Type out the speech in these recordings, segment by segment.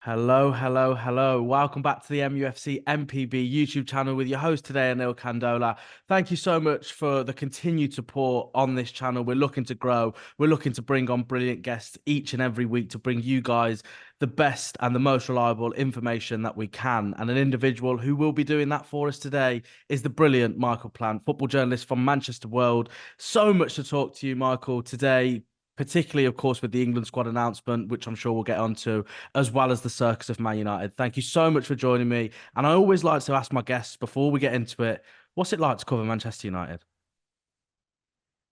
Hello, hello, hello. Welcome back to the mufcMPB YouTube channel with your host today, Anil Kandola. Thank you so much for the continued support on this channel. We're looking to grow. We're looking to bring on brilliant guests each and every week to bring you guys the best and the most reliable information that we can. And an individual who will be doing that for us today is the brilliant Michael Plant, football journalist from Manchester World. So much to talk to you, Michael, today, particularly, of course, with the England squad announcement, which I'm sure we'll get onto, as well as the circus of Man United. Thank you so much for joining me. And I always like to ask my guests before we get into it, what's it like to cover Manchester United?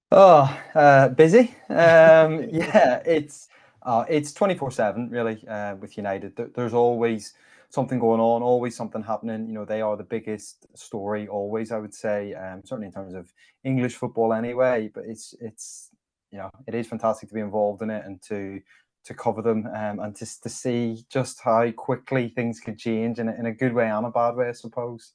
Busy. Yeah, it's 24/7 really with United. There's always something going on, always something happening. They are the biggest story always, I would say, certainly in terms of English football anyway. But it is fantastic to be involved in it and to cover them and just to see just how quickly things could change in a good way and a bad way, I suppose.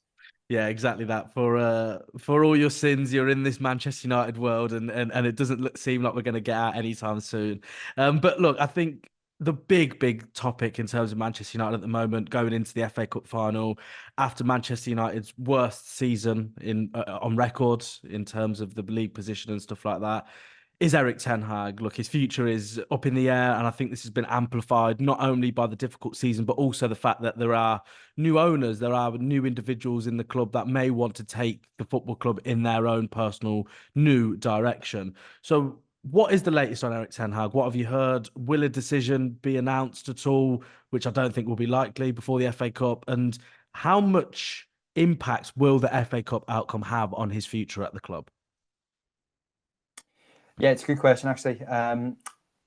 Yeah, exactly that. For all your sins, you're in this Manchester United world, and it doesn't seem like we're going to get out anytime soon. But look, I think the big topic in terms of Manchester United at the moment, going into the FA Cup final after Manchester United's worst season in on record in terms of the league position and stuff like that, is Erik ten Hag. Look, his future is up in the air, and I think this has been amplified not only by the difficult season, but also the fact that there are new owners, there are new individuals in the club that may want to take the football club in their own personal new direction. So, what is the latest on Erik ten Hag? What have you heard? Will a decision be announced at all, which I don't think will be likely before the FA Cup? And how much impact will the FA Cup outcome have on his future at the club? Yeah, it's a good question, actually.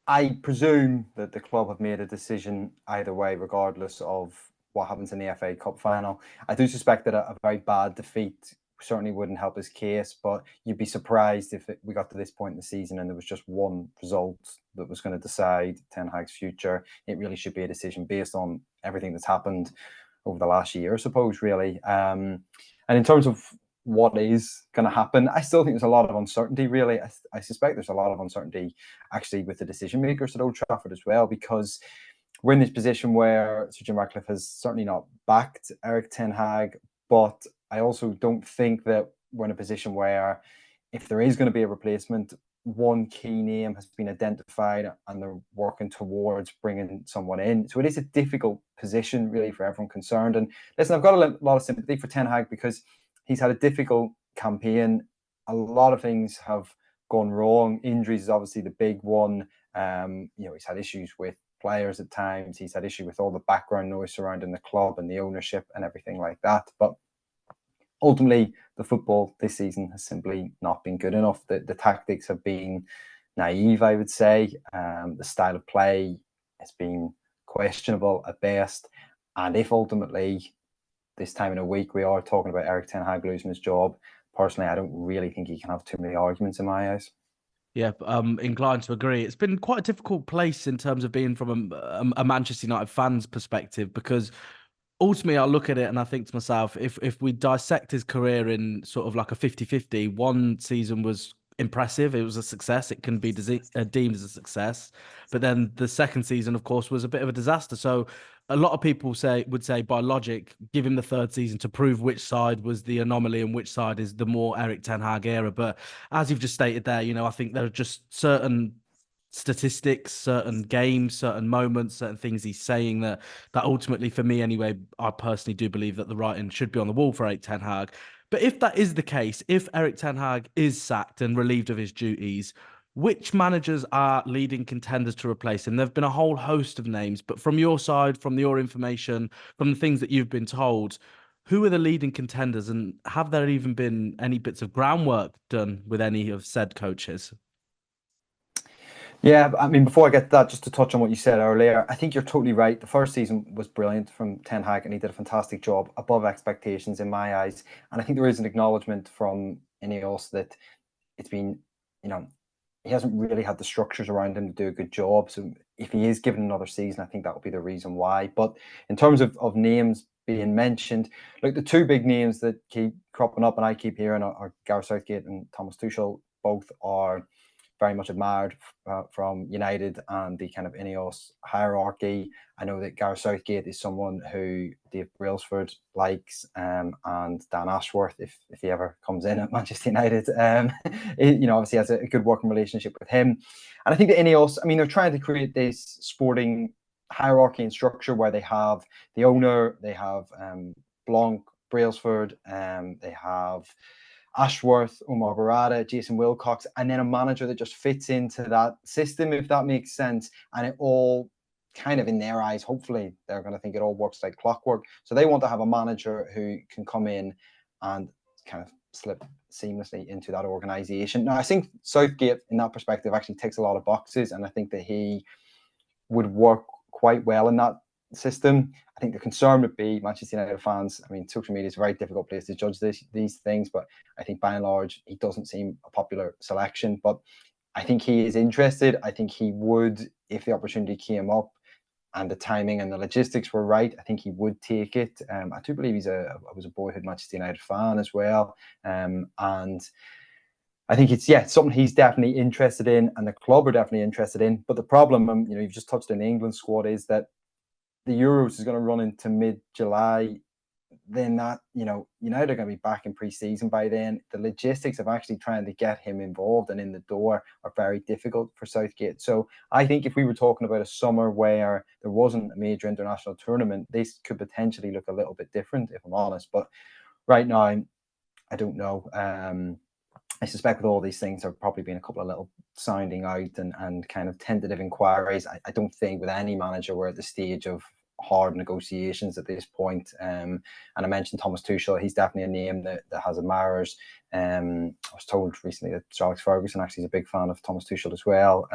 I presume that the club have made a decision either way, regardless of what happens in the FA Cup final. I do suspect that a very bad defeat certainly wouldn't help his case, but you'd be surprised if we got to this point in the season and there was just one result that was going to decide Ten Hag's future. It really should be a decision based on everything that's happened over the last year, I suppose, really. And in terms of what is going to happen, I still think there's a lot of uncertainty, really. I suspect there's a lot of uncertainty actually with the decision makers at Old Trafford as well, because we're in this position where Sir Jim Ratcliffe has certainly not backed Erik ten Hag, but I also don't think that we're in a position where if there is going to be a replacement, one key name has been identified and they're working towards bringing someone in. So it is a difficult position really for everyone concerned. And listen, I've got a lot of sympathy for Ten Hag because he's had a difficult campaign. A lot of things have gone wrong. Injuries is obviously the big one. He's had issues with players at times. He's had issue with all the background noise surrounding the club and the ownership and everything like that. But ultimately, the football this season has simply not been good enough. The tactics have been naive, I would say. The style of play has been questionable at best. And if ultimately this time in a week we are talking about Erik ten Hag losing his job, personally, I don't really think he can have too many arguments in my eyes. Yeah, I'm inclined to agree. It's been quite a difficult place in terms of being from a Manchester United fan's perspective because ultimately I look at it and I think to myself, if we dissect his career in sort of like a 50-50, one season was impressive. It was a success. It can be deemed as a success. But then the second season, of course, was a bit of a disaster. So a lot of people would say by logic, give him the third season to prove which side was the anomaly and which side is the more Erik ten Hag era. But as you've just stated there, I think there are just certain statistics, certain games, certain moments, certain things he's saying that ultimately, for me anyway, I personally do believe that the writing should be on the wall for Erik ten Hag. But if that is the case, if Erik ten Hag is sacked and relieved of his duties, which managers are leading contenders to replace him? There've been a whole host of names, but from your side, from your information, from the things that you've been told, who are the leading contenders, and have there even been any bits of groundwork done with any of said coaches? Yeah, I mean, before I get to that, just to touch on what you said earlier, I think you're totally right. The first season was brilliant from Ten Hag, and he did a fantastic job, above expectations in my eyes. And I think there is an acknowledgement from Ineos that it's been, you know, he hasn't really had the structures around him to do a good job. So if he is given another season, I think that will be the reason why. But in terms of names being mentioned, like the two big names that keep cropping up and I keep hearing are Gareth Southgate and Thomas Tuchel. Both are very much admired from United and the kind of Ineos hierarchy. I know that Gareth Southgate is someone who Dave Brailsford likes, and Dan Ashworth, if he ever comes in at Manchester United, obviously has a good working relationship with him. And I think that Ineos, I mean, they're trying to create this sporting hierarchy and structure where they have the owner, they have Blanc, Brailsford, they have Ashworth, Omar Barada, Jason Wilcox, and then a manager that just fits into that system, if that makes sense. And it all kind of, in their eyes, hopefully they're going to think it all works like clockwork. So they want to have a manager who can come in and kind of slip seamlessly into that organization. Now, I think Southgate, in that perspective, actually ticks a lot of boxes, and I think that he would work quite well in that system. I think the concern would be Manchester United fans. I mean, social media is a very difficult place to judge these things, but I think by and large, he doesn't seem a popular selection. But I think he is interested. I think he would, if the opportunity came up and the timing and the logistics were right, I think he would take it. I do believe I was a boyhood Manchester United fan as well. And I think it's something he's definitely interested in, and the club are definitely interested in. But the problem, you've just touched on the England squad, is that the Euros is going to run into mid-July. Then that, United are going to be back in pre-season by then. The logistics of actually trying to get him involved and in the door are very difficult for Southgate. So I think if we were talking about a summer where there wasn't a major international tournament, this could potentially look a little bit different, if I'm honest. But right now, I don't know. I suspect with all these things, there have probably been a couple of little sounding out and kind of tentative inquiries. I don't think with any manager we're at the stage of hard negotiations at this point. And I mentioned Thomas Tuchel. He's definitely a name that has admirers. I was told recently that Sir Alex Ferguson actually is a big fan of Thomas Tuchel as well,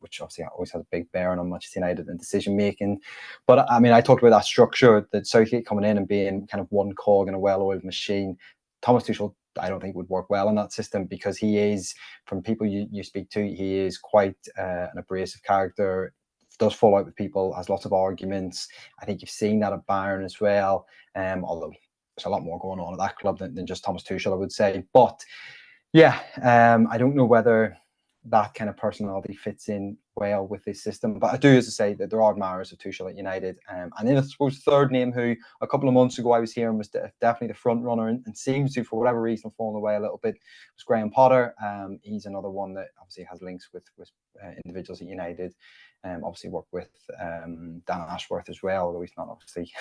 which obviously always has a big bearing on Manchester United and decision making. But I mean, I talked about that structure, that Southgate coming in and being kind of one cog in a well-oiled machine. Thomas Tuchel, I don't think would work well in that system, because he is, from people you speak to, he is quite an abrasive character, does fall out with people, has lots of arguments. I think you've seen that at Bayern as well, although there's a lot more going on at that club than just Thomas Tuchel, I would say. But yeah, I don't know whether that kind of personality fits in well with this system. But I do, as I say, that there are admirers of Tuchel at United. And then I suppose the third name who a couple of months ago I was hearing was definitely the front runner and seems to, for whatever reason, fallen away a little bit, was Graham Potter. He's another one that obviously has links with individuals at United. Obviously worked with Dan Ashworth as well, although he's not obviously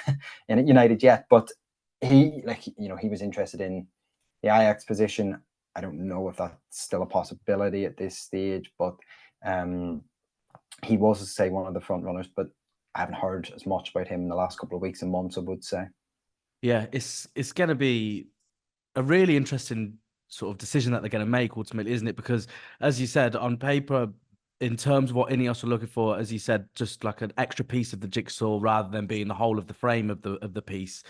in at United yet. But he was interested in the Ajax position. I don't know if that's still a possibility at this stage, but he was, to say, one of the front runners, but I haven't heard as much about him in the last couple of weeks and months, I would say. Yeah, it's going to be a really interesting sort of decision that they're going to make ultimately, isn't it? Because as you said, on paper, in terms of what Ineos are looking for, as you said, just like an extra piece of the jigsaw rather than being the whole of the frame of the piece.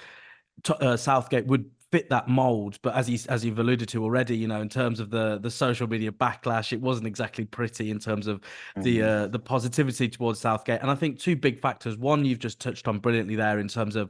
Southgate would fit that mold, but as you've alluded to already, in terms of the social media backlash, it wasn't exactly pretty in terms of the positivity towards Southgate. And I think two big factors. One, you've just touched on brilliantly there in terms of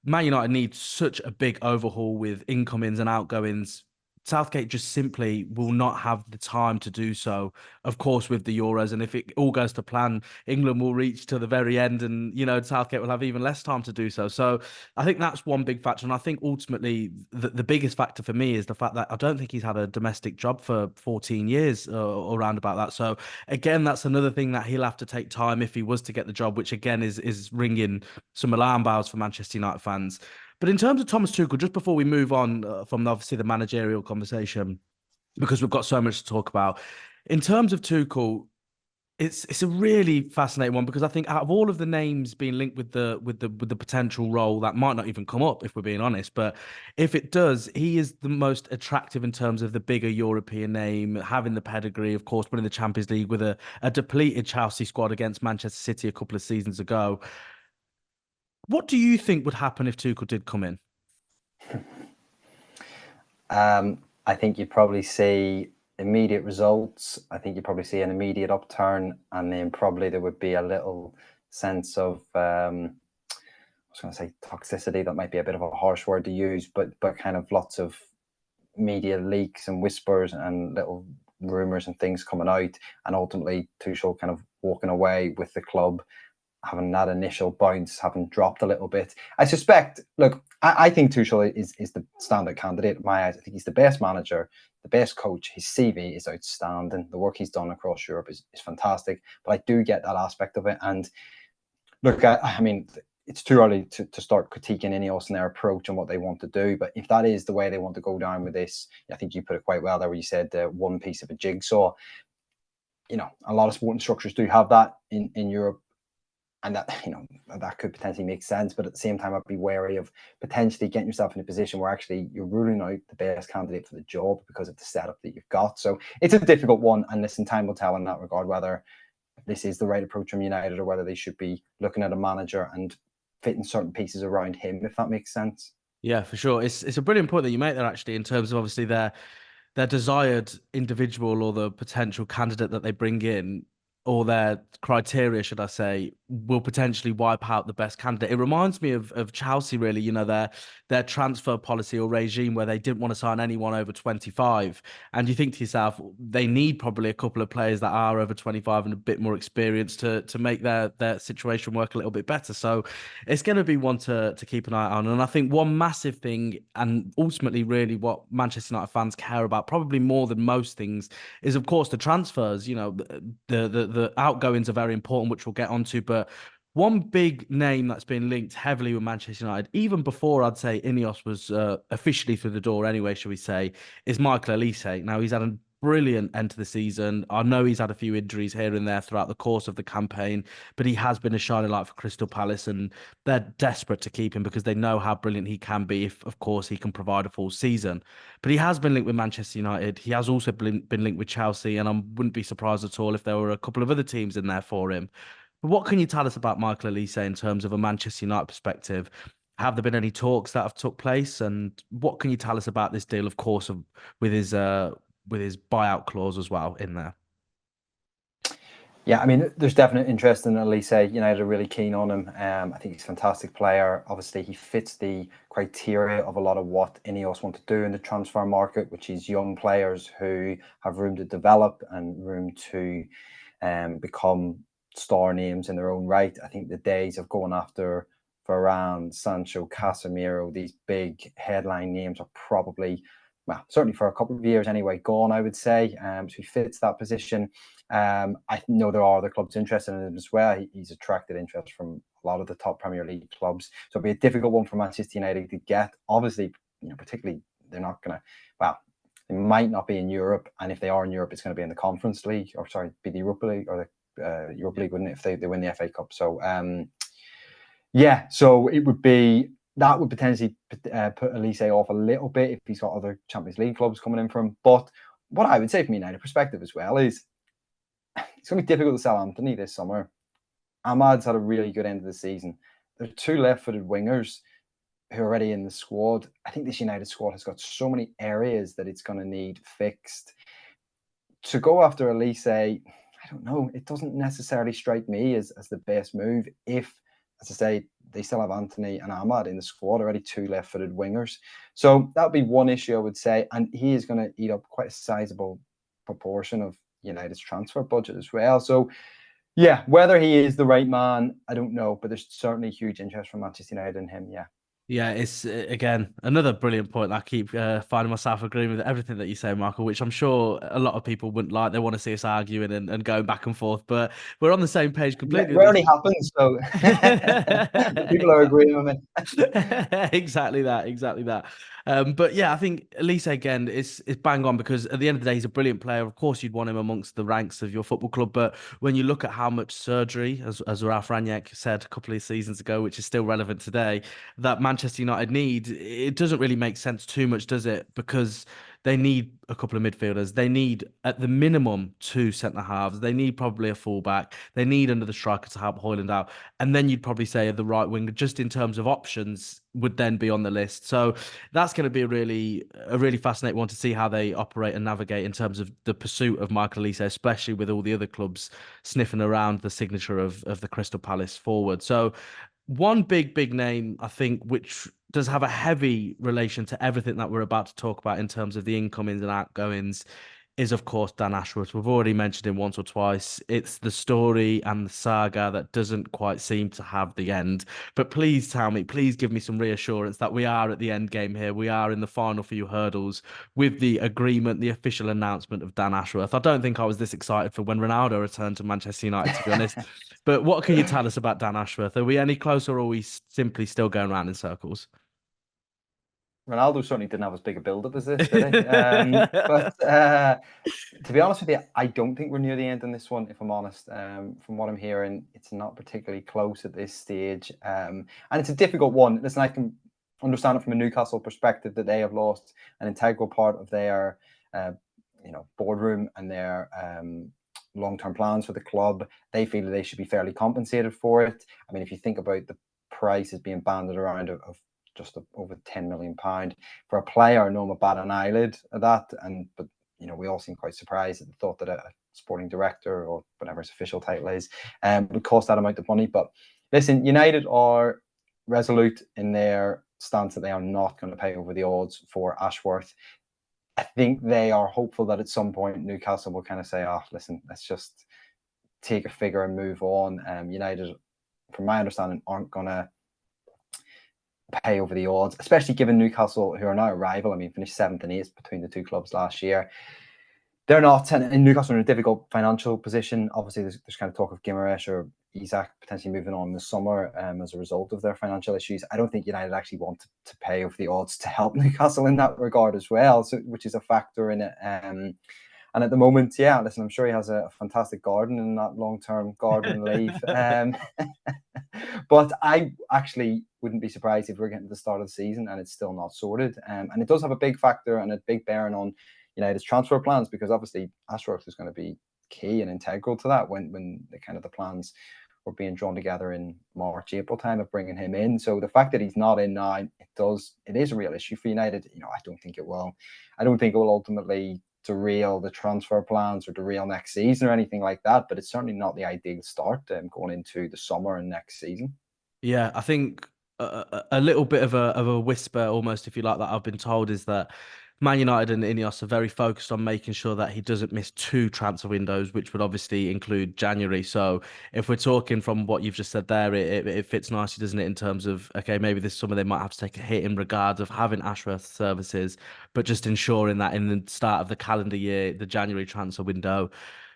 Man United need such a big overhaul with incomings and outgoings. Southgate just simply will not have the time to do so, of course, with the Euros. And if it all goes to plan, England will reach to the very end and, Southgate will have even less time to do so. So I think that's one big factor. And I think ultimately the biggest factor for me is the fact that I don't think he's had a domestic job for 14 years or around about that. So again, that's another thing that he'll have to take time if he was to get the job, which again is ringing some alarm bells for Manchester United fans. But in terms of Thomas Tuchel, just before we move on from obviously the managerial conversation, because we've got so much to talk about, in terms of Tuchel, it's a really fascinating one, because I think out of all of the names being linked with the potential role that might not even come up, if we're being honest, but if it does, he is the most attractive in terms of the bigger European name, having the pedigree, of course, winning the Champions League with a depleted Chelsea squad against Manchester City a couple of seasons ago. What do you think would happen if Tuchel did come in? I think you'd probably see immediate results. I think you'd probably see an immediate upturn, and then probably there would be a little sense of, I was going to say toxicity. That might be a bit of a harsh word to use, but kind of lots of media leaks and whispers and little rumours and things coming out, and ultimately Tuchel kind of walking away with the club having that initial bounce, having dropped a little bit. I suspect, look, I think Tuchel is the standout candidate in my eyes. I think he's the best manager, the best coach. His CV is outstanding. The work he's done across Europe is fantastic. But I do get that aspect of it. And look, I mean, it's too early to start critiquing Ineos and their approach and what they want to do. But if that is the way they want to go down with this, I think you put it quite well there where you said one piece of a jigsaw. You know, a lot of sporting structures do have that in Europe. And that, you know, that could potentially make sense. But at the same time, I'd be wary of potentially getting yourself in a position where actually you're ruling out the best candidate for the job because of the setup that you've got. So it's a difficult one. And listen, time will tell in that regard whether this is the right approach from United or whether they should be looking at a manager and fitting certain pieces around him, if that makes sense. Yeah, for sure. It's a brilliant point that you make there, actually, in terms of obviously their desired individual or the potential candidate that they bring in, or their criteria, should I say, will potentially wipe out the best candidate. It reminds me of Chelsea, really, you know, their transfer policy or regime where they didn't want to sign anyone over 25. And you think to yourself, they need probably a couple of players that are over 25 and a bit more experience to make their situation work a little bit better. So it's going to be one to keep an eye on. And I think one massive thing, and ultimately really what Manchester United fans care about, probably more than most things, is of course the transfers. You know, the outgoings are very important, which we'll get onto. But one big name that's been linked heavily with Manchester United, even before I'd say Ineos was officially through the door anyway, shall we say, is Michael Olise. Now, he's had a brilliant end to the season. I know he's had a few injuries here and there throughout the course of the campaign, but he has been a shining light for Crystal Palace, and they're desperate to keep him because they know how brilliant he can be if, of course, he can provide a full season. But he has been linked with Manchester United. He has also been linked with Chelsea, and I wouldn't be surprised at all if there were a couple of other teams in there for him. But what can you tell us about Michael Olise in terms of a Manchester United perspective? Have there been any talks that have took place, and what can you tell us about this deal? Of course, with his buyout clause as well in there. Yeah, I mean, there's definite interest in Olise. United are really keen on him. I think he's a fantastic player. Obviously, he fits the criteria of a lot of what Ineos want to do in the transfer market, which is young players who have room to develop and room to become star names in their own right. I think the days of going after Varane, Sancho, Casemiro, these big headline names are probably, well, certainly for a couple of years anyway, gone, I would say. So he fits that position. I know there are other clubs interested in him as well. He's attracted interest from a lot of the top Premier League clubs. So it'll be a difficult one for Manchester United to get. Obviously, you know, particularly they're not going to, well, they might not be in Europe. And if they are in Europe, it's going to be in the Conference League, or sorry, be the Europa League or the Europa League, wouldn't it, if they win the FA Cup. So, yeah, so it would be, that would potentially put Olise off a little bit if he's got other Champions League clubs coming in for him. But what I would say from United perspective as well is it's going to be difficult to sell Anthony this summer. Ahmad's had a really good end of the season. There are two left-footed wingers who are already in the squad. I think this United squad has got so many areas that it's going to need fixed. To go after Olise, I don't know. It doesn't necessarily strike me as the best move if, as I say, they still have Anthony and Ahmad in the squad, already two left-footed wingers. So that would be one issue, I would say. And he is going to eat up quite a sizable proportion of United's transfer budget as well. So, yeah, whether he is the right man, I don't know. But there's certainly huge interest from Manchester United in him, yeah. Yeah, it's again another brilliant point. I keep finding myself agreeing with everything that you say, Michael, which I'm sure a lot of people wouldn't like. They want to see us arguing and going back and forth, but we're on the same page completely. It rarely happens, so people are agreeing with me. Exactly that. But yeah, I think Elise again is bang on, because at the end of the day, he's a brilliant player. Of course, you'd want him amongst the ranks of your football club, but when you look at how much surgery, as Ralph Rangnick said a couple of seasons ago, which is still relevant today, that Manchester United need, it doesn't really make sense too much, does it? Because they need a couple of midfielders. They need, at the minimum, two centre halves. They need probably a fullback. They need another striker to help Højlund out. And then you'd probably say the right winger, just in terms of options, would then be on the list. So that's going to be a really fascinating one to see how they operate and navigate in terms of the pursuit of Michael Olise, especially with all the other clubs sniffing around the signature of the Crystal Palace forward. So one big name, I think, which does have a heavy relation to everything that we're about to talk about in terms of the incomings and outgoings, is, of course, Dan Ashworth. We've already mentioned him once or twice. It's the story and the saga that doesn't quite seem to have the end. But please tell me, please give me some reassurance that we are at the end game here. We are in the final few hurdles with the agreement, the official announcement of Dan Ashworth. I don't think I was this excited for when Ronaldo returned to Manchester United, to be honest. But what can you tell us about Dan Ashworth? Are we any closer, or are we simply still going around in circles? Ronaldo certainly didn't have as big a build-up as this, did he? But to be honest with you, I don't think we're near the end on this one, if I'm honest. From what I'm hearing, it's not particularly close at this stage. And it's a difficult one. Listen, I can understand it from a Newcastle perspective that they have lost an integral part of their boardroom and their long-term plans for the club. They feel that they should be fairly compensated for it. I mean, if you think about the price is being banded around of just over £10 million for a player, no one would bat an eyelid at that. But we all seem quite surprised at the thought that a sporting director, or whatever his official title is, would cost that amount of money. But listen, United are resolute in their stance that they are not going to pay over the odds for Ashworth. I think they are hopeful that at some point Newcastle will kind of say, "Oh, listen, let's just take a figure and move on." United, from my understanding, aren't going to pay over the odds, especially given Newcastle, who are now a rival. I mean, finished 7th and 8th between the two clubs last year. They're not, and Newcastle are in a difficult financial position. Obviously, there's kind of talk of Guimaraes or Isak potentially moving on in the summer as a result of their financial issues. I don't think United actually want to pay over the odds to help Newcastle in that regard as well, so which is a factor in it. And at the moment, yeah, listen, I'm sure he has a fantastic garden in that long-term garden leave. But I actually wouldn't be surprised if we're getting to the start of the season and it's still not sorted. And it does have a big factor and a big bearing on United's transfer plans, because obviously Ashworth is going to be key and integral to that when the plans were being drawn together in March, April time of bringing him in. So the fact that he's not in now, it is a real issue for United. I don't think it will ultimately derail the transfer plans or derail next season or anything like that, but it's certainly not the ideal start going into the summer and next season. Yeah, I think a little bit of a whisper, almost, if you like, that I've been told is that Man United and Ineos are very focused on making sure that he doesn't miss 2 transfer windows, which would obviously include January. So if we're talking from what you've just said there, it fits nicely, doesn't it, in terms of, okay, maybe this summer they might have to take a hit in regards of having Ashworth services, but just ensuring that in the start of the calendar year, the January transfer window,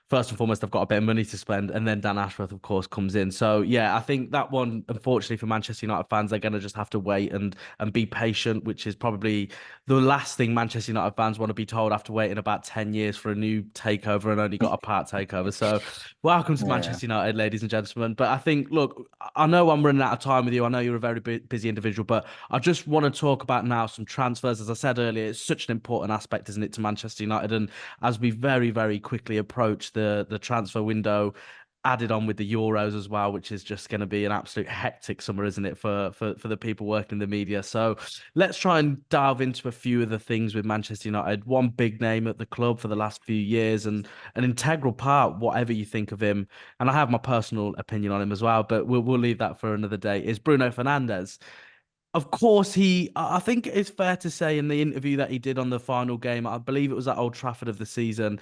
first and foremost, they've got a bit of money to spend, and then Dan Ashworth, of course, comes in. So yeah, I think that one, unfortunately for Manchester United fans, they're going to just have to wait and be patient, which is probably the last thing Manchester United fans want to be told after waiting about 10 years for a new takeover and only got a part takeover. So welcome to Yeah. Manchester United, ladies and gentlemen. But I think, look, I know I'm running out of time with you. I know you're a very busy individual, but I just want to talk about now some transfers. As I said earlier, it's such an important aspect, isn't it, to Manchester United? And as we very, very quickly approach the transfer window, added on with the Euros as well, which is just going to be an absolute hectic summer, isn't it, for the people working in the media? So let's try and delve into a few of the things with Manchester United. One big name at the club for the last few years and an integral part, whatever you think of him. And I have my personal opinion on him as well, but we'll leave that for another day. Is Bruno Fernandes. Of course, I think it's fair to say in the interview that he did on the final game, I believe it was at Old Trafford of the season,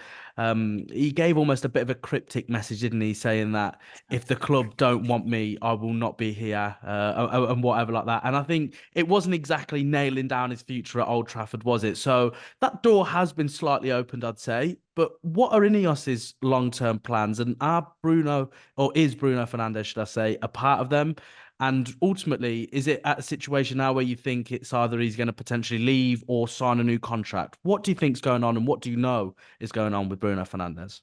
he gave almost a bit of a cryptic message, didn't he? Saying that if the club don't want me, I will not be here, and whatever like that. And I think it wasn't exactly nailing down his future at Old Trafford, was it? So that door has been slightly opened, I'd say. But what are Ineos's long-term plans? And is Bruno Fernandes, should I say, a part of them? And ultimately, is it at a situation now where you think it's either he's going to potentially leave or sign a new contract? What do you think's going on, and what do you know is going on with Bruno Fernandes?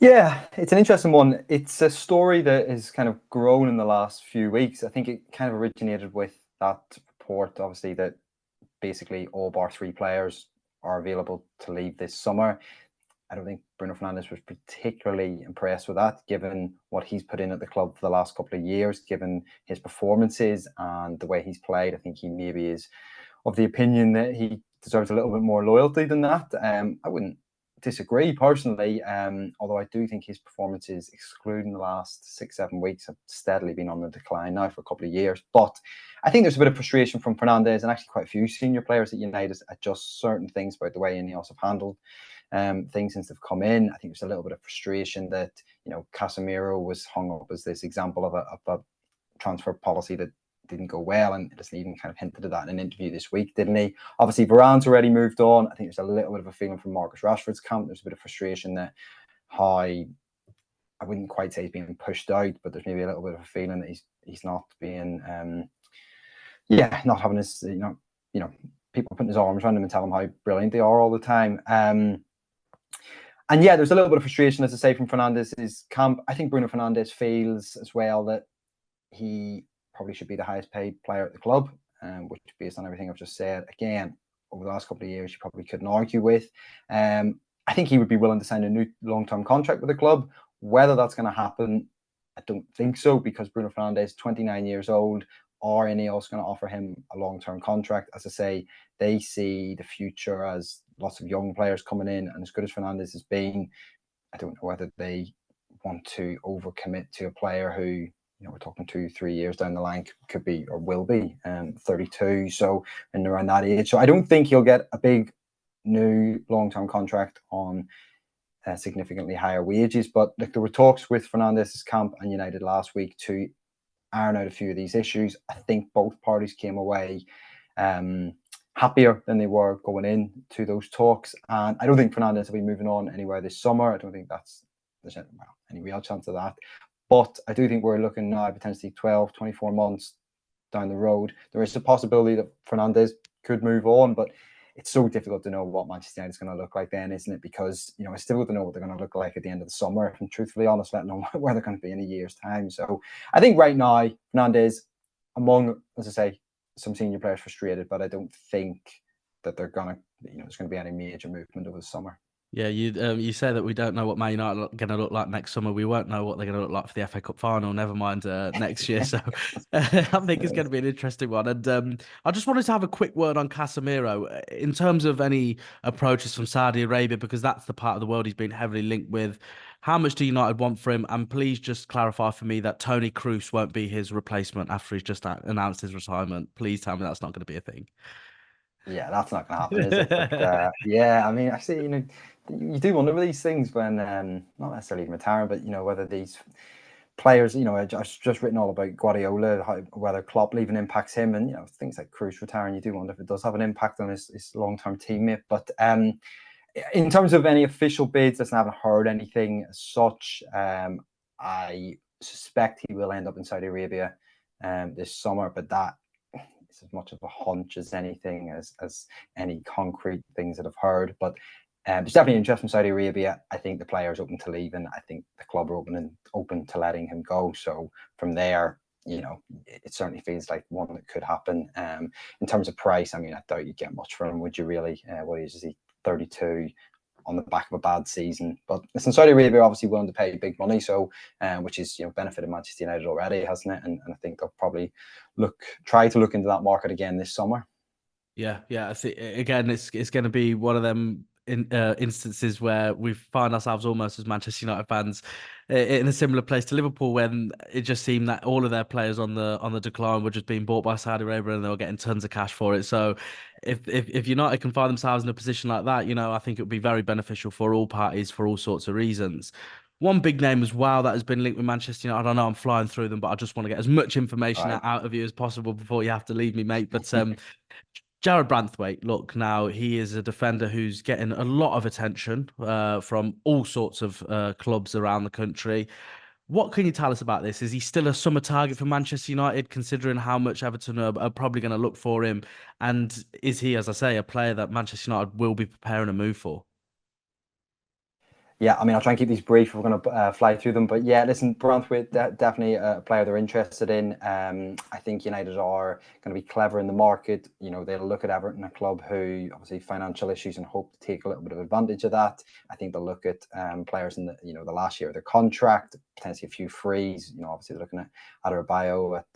Yeah, it's an interesting one. It's a story that has kind of grown in the last few weeks. I think it kind of originated with that report, obviously, that basically all bar 3 players are available to leave this summer. I don't think Bruno Fernandes was particularly impressed with that, given what he's put in at the club for the last couple of years, given his performances and the way he's played. I think he maybe is of the opinion that he deserves a little bit more loyalty than that. I wouldn't disagree personally, although I do think his performances, excluding the last 6-7 weeks, have steadily been on the decline now for a couple of years. But I think there's a bit of frustration from Fernandes and actually quite a few senior players at United at just certain things about the way Ineos have handled things since they've come in. I think there's a little bit of frustration that, Casemiro was hung up as this example of a transfer policy that didn't go well, and just even kind of hinted at that in an interview this week, didn't he? Obviously, Varane's already moved on. I think there's a little bit of a feeling from Marcus Rashford's camp. There's a bit of frustration that I wouldn't quite say he's being pushed out, but there's maybe a little bit of a feeling that he's not being, not having his, people putting his arms around him and telling him how brilliant they are all the time. And yeah, there's a little bit of frustration, as I say, from Fernandes' camp. I think Bruno Fernandes feels as well that he probably should be the highest paid player at the club, which, based on everything I've just said, again, over the last couple of years, you probably couldn't argue with. I think he would be willing to sign a new long-term contract with the club. Whether that's going to happen, I don't think so, because Bruno Fernandes, 29 years old, are Ineos going to offer him a long-term contract? As I say, they see the future as lots of young players coming in, and as good as Fernandes has been, I don't know whether they want to overcommit to a player who, we're talking 2-3 years down the line, could be or will be 32, so and around that age. So I don't think he'll get a big new long-term contract on significantly higher wages. But there were talks with Fernandes' camp and United last week to iron out a few of these issues. I think both parties came away happier than they were going in to those talks. And I don't think Fernandes will be moving on anywhere this summer. I don't think there's any real chance of that. But I do think we're looking now potentially 12, 24 months down the road. There is a possibility that Fernandes could move on, but it's so difficult to know what Manchester United is going to look like then, isn't it? Because, it's still to know what they're going to look like at the end of the summer. If I'm truthfully honest, let alone where they're going to be in a year's time. So I think right now, Fernandes, among, as I say, some senior players, frustrated, but I don't think that they're going to, there's going to be any major movement over the summer. Yeah, you say that we don't know what Man United are going to look like next summer. We won't know what they're going to look like for the FA Cup final, never mind next year. So I think it's going to be an interesting one. And I just wanted to have a quick word on Casemiro in terms of any approaches from Saudi Arabia, because that's the part of the world he's been heavily linked with. How much do United want for him? And please just clarify for me that Toni Kroos won't be his replacement after he's just announced his retirement. Please tell me that's not going to be a thing. Yeah, that's not going to happen, is it? But yeah, I mean, actually, you do wonder with these things when, not necessarily even retiring, but whether these players, I've just written all about Guardiola, whether Klopp leaving impacts him, and things like Kroos retiring. You do wonder if it does have an impact on his long-term teammate. But in terms of any official bids, I haven't heard anything as such. I suspect he will end up in Saudi Arabia this summer, but that is as much of a hunch as anything, as any concrete things that I've heard. But there's definitely interest from Saudi Arabia. I think the player's open to leaving. I think the club are open to letting him go. So from there, it certainly feels like one that could happen. In terms of price, I mean, I doubt you'd get much for him, would you really? What is he, 32? On the back of a bad season. But listen, Saudi Arabia are obviously willing to pay big money, so which is benefited Manchester United already, hasn't it? And I think they'll probably try to look into that market again this summer. Yeah. I think again, it's going to be one of them instances where we find ourselves almost as Manchester United fans in a similar place to Liverpool, when it just seemed that all of their players on the decline were just being bought by Saudi Arabia and they were getting tons of cash for it. So if United can find themselves in a position like that, I think it would be very beneficial for all parties for all sorts of reasons. One big name as well that has been linked with Manchester United. I don't know I'm flying through them, but I just want to get as much information out of you as possible before you have to leave me, mate. But Jared Branthwaite, look, now he is a defender who's getting a lot of attention from all sorts of clubs around the country. What can you tell us about this? Is he still a summer target for Manchester United, considering how much Everton are probably going to look for him? And is he, as I say, a player that Manchester United will be preparing a move for? Yeah, I mean, I'll try and keep these brief. We're going to fly through them. But yeah, listen, Branthwaite, definitely a player they're interested in. I think United are going to be clever in the market. They'll look at Everton, a club who obviously financial issues, and hope to take a little bit of advantage of that. I think they'll look at players in the last year of their contract, potentially a few frees. Obviously they're looking at Adebayo at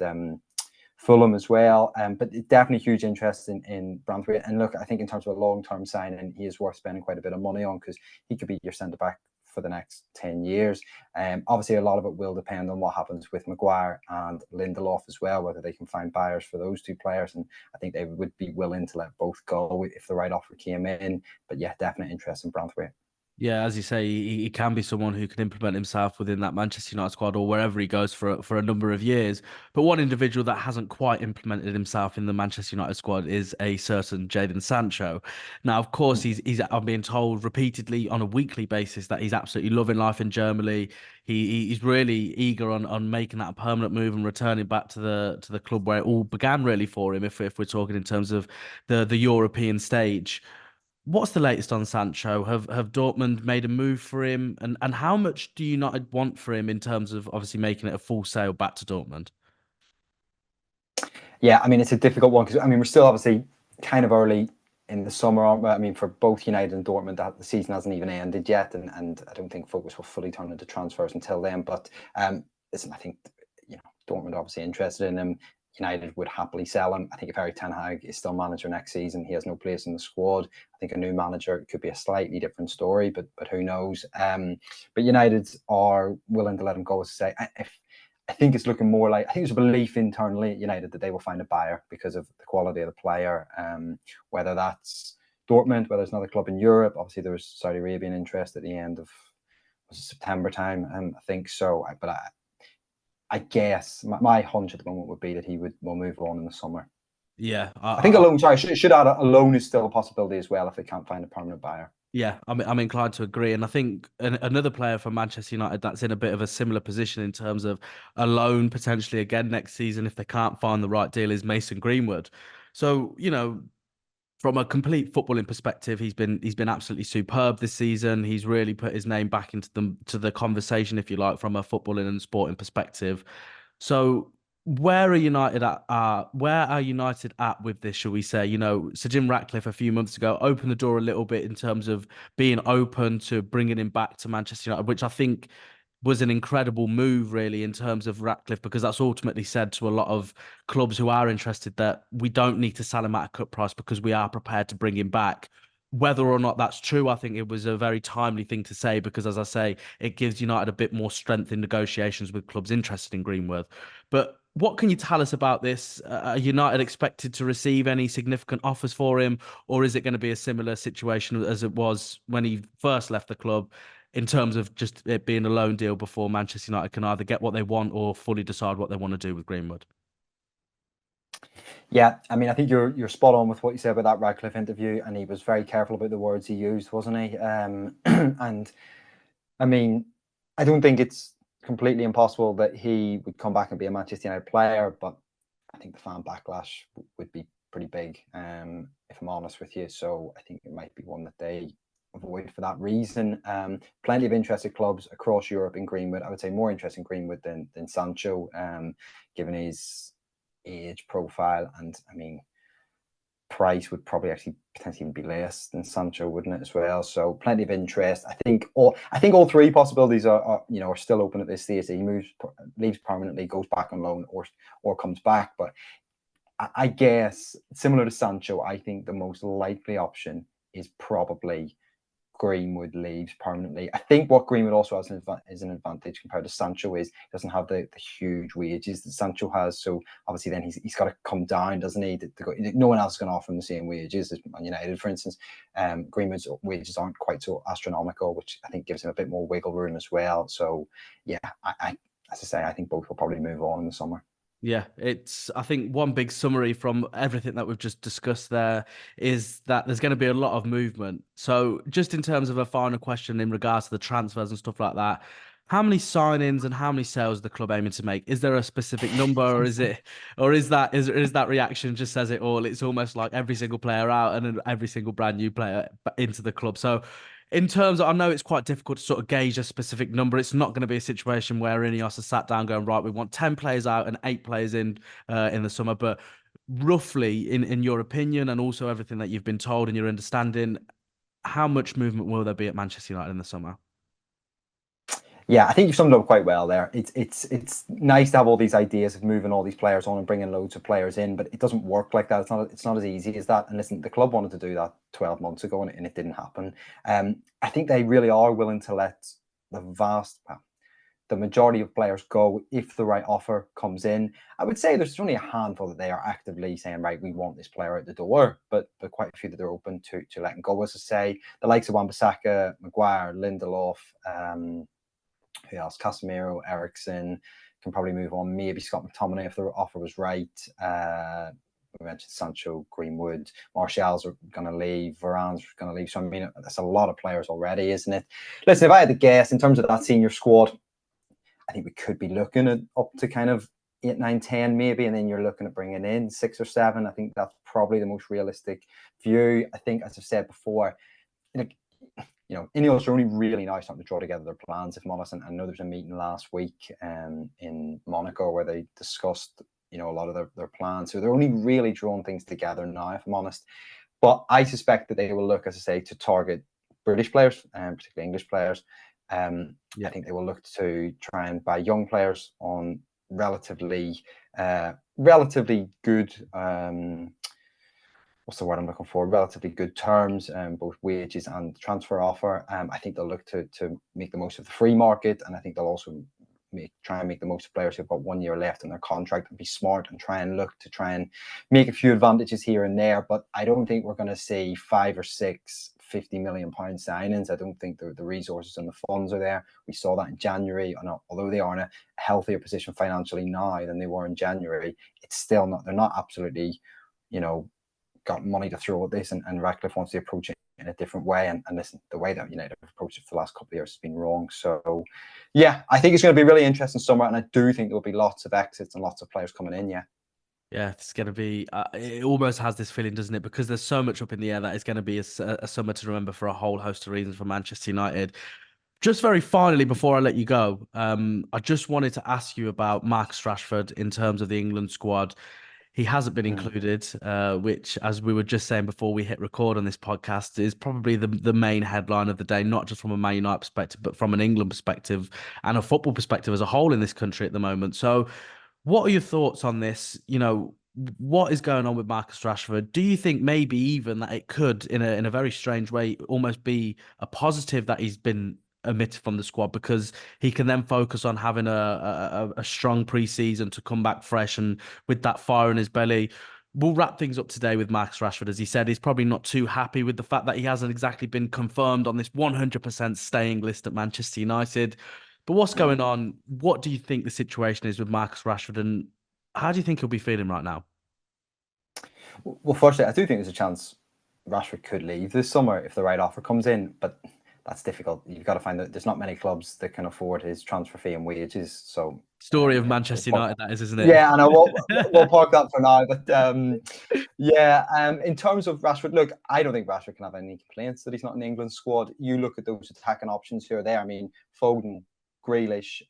Fulham as well. But definitely huge interest in Branthwaite. And look, I think in terms of a long-term signing, he is worth spending quite a bit of money on, because he could be your centre-back for the next 10 years. Obviously, a lot of it will depend on what happens with Maguire and Lindelof as well, whether they can find buyers for those two players. And I think they would be willing to let both go if the right offer came in. But yeah, definite interest in Branthwaite. Yeah, as you say, he can be someone who can implement himself within that Manchester United squad or wherever he goes for a number of years. But one individual that hasn't quite implemented himself in the Manchester United squad is a certain Jadon Sancho. Now, of course, he's I'm being told repeatedly on a weekly basis that he's absolutely loving life in Germany. He's really eager on making that a permanent move and returning back to the club where it all began really for him. If we're talking in terms of the European stage. What's the latest on Sancho? Have Dortmund made a move for him? And how much do United want for him in terms of obviously making it a full sale back to Dortmund? Yeah, I mean, it's a difficult one, because I mean, we're still obviously kind of early in the summer, aren't we? I mean, for both United and Dortmund, that the season hasn't even ended yet, and I don't think focus will fully turn into transfers until then. But listen, I think, Dortmund are obviously interested in him. United would happily sell him. I think if Erik Ten Hag is still manager next season, he has no place in the squad. I think a new manager could be a slightly different story, but who knows? But United are willing to let him go. As I say, I think it's looking more like, I think there's a belief internally at United that they will find a buyer because of the quality of the player. Whether that's Dortmund, whether it's another club in Europe. Obviously, there was Saudi Arabian interest at the end of September time, I think so. But I guess my hunch at the moment would be that will move on in the summer. Yeah, I think a loan. Sorry, should add a loan is still a possibility as well if they can't find a permanent buyer. yeah, I'm inclined to agree, and I think another player for Manchester United that's in a bit of a similar position in terms of a loan potentially again next season if they can't find the right deal is Mason Greenwood. So from a complete footballing perspective, he's been absolutely superb this season. He's really put his name back into the conversation, if you like, from a footballing and sporting perspective. So where are United at? Where are United at with this? Shall we say? Sir Jim Ratcliffe a few months ago opened the door a little bit in terms of being open to bringing him back to Manchester United, which I think was an incredible move, really, in terms of Ratcliffe, because that's ultimately said to a lot of clubs who are interested that we don't need to sell him at a cut price because we are prepared to bring him back. Whether or not that's true, I think it was a very timely thing to say because, as I say, it gives United a bit more strength in negotiations with clubs interested in Greenwood. But what can you tell us about this? Are United expected to receive any significant offers for him, or is it going to be a similar situation as it was when he first left the club in terms of just it being a loan deal before Manchester United can either get what they want or fully decide what they want to do with Greenwood? Yeah, I mean, I think you're spot on with what you said about that Radcliffe interview, and he was very careful about the words he used, wasn't he? And I mean, I don't think it's completely impossible that he would come back and be a Manchester United player, but I think the fan backlash would be pretty big, if I'm honest with you. So I think it might be one that they avoid for that reason. Plenty of interested clubs across Europe in Greenwood. I would say more interested in Greenwood than Sancho, given his age profile, and I mean, price would probably actually potentially even be less than Sancho, wouldn't it, as well? So plenty of interest. I think all three possibilities are still open at this stage. He leaves permanently, goes back on loan, or comes back. But I guess similar to Sancho, I think the most likely option is probably Greenwood leaves permanently. I think what Greenwood also has is an advantage compared to Sancho is he doesn't have the huge wages that Sancho has. So obviously then he's got to come down, doesn't he? No one else is going to offer him the same wages as Man United, for instance. Greenwood's wages aren't quite so astronomical, which I think gives him a bit more wiggle room as well. So yeah, as I say, I think both will probably move on in the summer. Yeah, I think one big summary from everything that we've just discussed there is that there's going to be a lot of movement. So, just in terms of a final question in regards to the transfers and stuff like that, how many signings and how many sales is the club aiming to make? Is there a specific number, or is that reaction just says it all? It's almost like every single player out and then every single brand new player into the club. So, in terms of, I know it's quite difficult to sort of gauge a specific number. It's not going to be a situation where Ineos are sat down going, right, we want 10 players out and 8 players in the summer. But roughly, in your opinion, and also everything that you've been told and your understanding, how much movement will there be at Manchester United in the summer? Yeah, I think you've summed it up quite well there. It's nice to have all these ideas of moving all these players on and bringing loads of players in, but it doesn't work like that. It's not as easy as that. And listen, the club wanted to do that 12 months ago, and it didn't happen. I think they really are willing to let the the majority of players go if the right offer comes in. I would say there's only a handful that they are actively saying, right, we want this player out the door, but quite a few that they're open to letting go. As I say, the likes of Wan-Bissaka, Maguire, Lindelof, who else? Casemiro, Ericsson can probably move on. Maybe Scott McTominay if the offer was right. We mentioned Sancho, Greenwood, Martial's are going to leave, Varane's going to leave. So I mean, that's a lot of players already, isn't it? Listen, if I had to guess in terms of that senior squad, I think we could be looking at up to kind of 8, 9, 10 maybe, and then you're looking at bringing in 6 or 7. I think that's probably the most realistic view. I think, as I've said before, Ineos are only really now starting to draw together their plans, if I'm honest. And I know there was a meeting last week in Monaco where they discussed, a lot of their plans. So they're only really drawing things together now, if I'm honest. But I suspect that they will look, as I say, to target British players, particularly English players. I think they will look to try and buy young players on relatively good what's the word I'm looking for? Relatively good terms, both wages and transfer offer. I think they'll look to make the most of the free market, and I think they'll also try and make the most of players who've got 1 year left in their contract and be smart and try and make a few advantages here and there. But I don't think we're going to see 5 or 6 £50 million signings. I don't think the resources and the funds are there. We saw that in January. And although they are in a healthier position financially now than they were in January, it's still not. They're not absolutely, got money to throw at this, and Ratcliffe wants to approach it in a different way. And listen, the way that United have approached it for the last couple of years has been wrong. So, yeah, I think it's going to be really interesting summer, and I do think there will be lots of exits and lots of players coming in. Yeah. Yeah, it's going to be, it almost has this feeling, doesn't it? Because there's so much up in the air that it's going to be a summer to remember for a whole host of reasons for Manchester United. Just very finally, before I let you go, I just wanted to ask you about Marcus Rashford in terms of the England squad. He hasn't been included, which, as we were just saying before we hit record on this podcast, is probably the main headline of the day, not just from a Man United perspective, but from an England perspective and a football perspective as a whole in this country at the moment. So what are your thoughts on this? What is going on with Marcus Rashford? Do you think maybe even that it could, in a very strange way, almost be a positive that he's been omitted from the squad, because he can then focus on having a strong pre-season to come back fresh and with that fire in his belly? We'll wrap things up today with Marcus Rashford. As he said, he's probably not too happy with the fact that he hasn't exactly been confirmed on this 100% staying list at Manchester United. But what's going on? What do you think the situation is with Marcus Rashford, and how do you think he'll be feeling right now? Well, firstly, I do think there's a chance Rashford could leave this summer if the right offer comes in, but that's difficult. You've got to find that there's not many clubs that can afford his transfer fee and wages. So, Story of Manchester United, that is, isn't it? Yeah, and we'll park that for now. But in terms of Rashford, look, I don't think Rashford can have any complaints that he's not in the England squad. You look at those attacking options here or there. I mean, Foden, Grealish,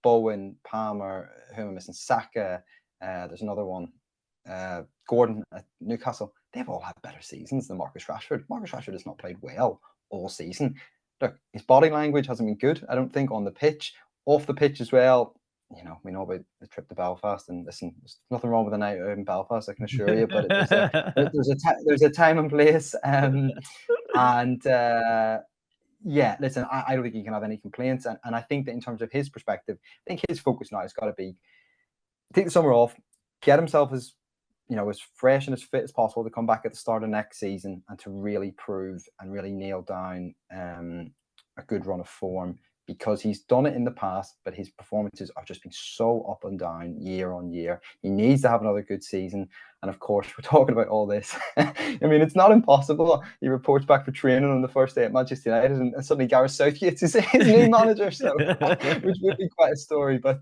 Bowen, Palmer, who am I missing? Saka. There's another one. Gordon at Newcastle. They've all had better seasons than Marcus Rashford. Marcus Rashford has not played well all season. Look, his body language hasn't been good, I don't think, on the pitch. Off the pitch as well, we know about the trip to Belfast, and listen, there's nothing wrong with a night out in Belfast, I can assure you, but there's a time and place. Yeah, listen, I don't think he can have any complaints. And I think that in terms of his perspective, I think his focus now has got to be take the summer off, get himself as fresh and as fit as possible to come back at the start of next season and to really prove and really nail down a good run of form, because he's done it in the past, but his performances have just been so up and down year on year. He needs to have another good season. And of course, we're talking about all this. I mean, it's not impossible. He reports back for training on the first day at Manchester United, and suddenly Gareth Southgate's his new manager, so which would be quite a story. But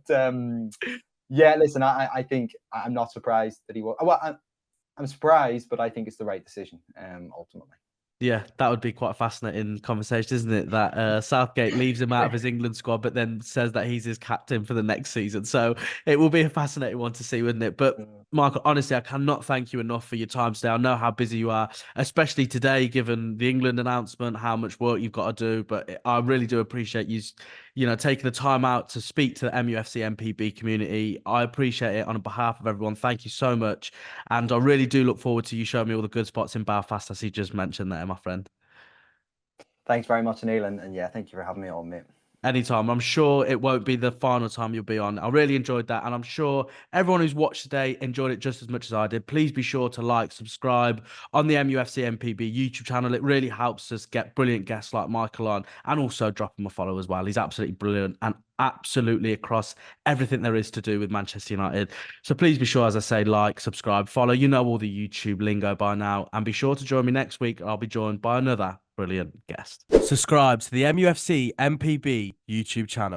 yeah, listen, I think I'm not surprised that he will. Well, I'm surprised, but I think it's the right decision ultimately. Yeah, that would be quite a fascinating conversation, isn't it? That Southgate leaves him out of his England squad, but then says that he's his captain for the next season. So it will be a fascinating one to see, wouldn't it? But Michael, honestly, I cannot thank you enough for your time today. I know how busy you are, especially today, given the England announcement, how much work you've got to do. But I really do appreciate you, taking the time out to speak to the MUFC MPB community. I appreciate it on behalf of everyone. Thank you so much. And I really do look forward to you showing me all the good spots in Belfast, as you just mentioned there, my friend. Thanks very much, Anil, and yeah, thank you for having me on, mate. Anytime. I'm sure it won't be the final time you'll be on. I really enjoyed that. And I'm sure everyone who's watched today enjoyed it just as much as I did. Please be sure to like, subscribe on the MUFC MPB YouTube channel. It really helps us get brilliant guests like Michael on, and also drop him a follow as well. He's absolutely brilliant and absolutely across everything there is to do with Manchester United. So please be sure, as I say, like, subscribe, follow. You know all the YouTube lingo by now. And be sure to join me next week. I'll be joined by another brilliant guest. Subscribe to the MUFC MPB YouTube channel.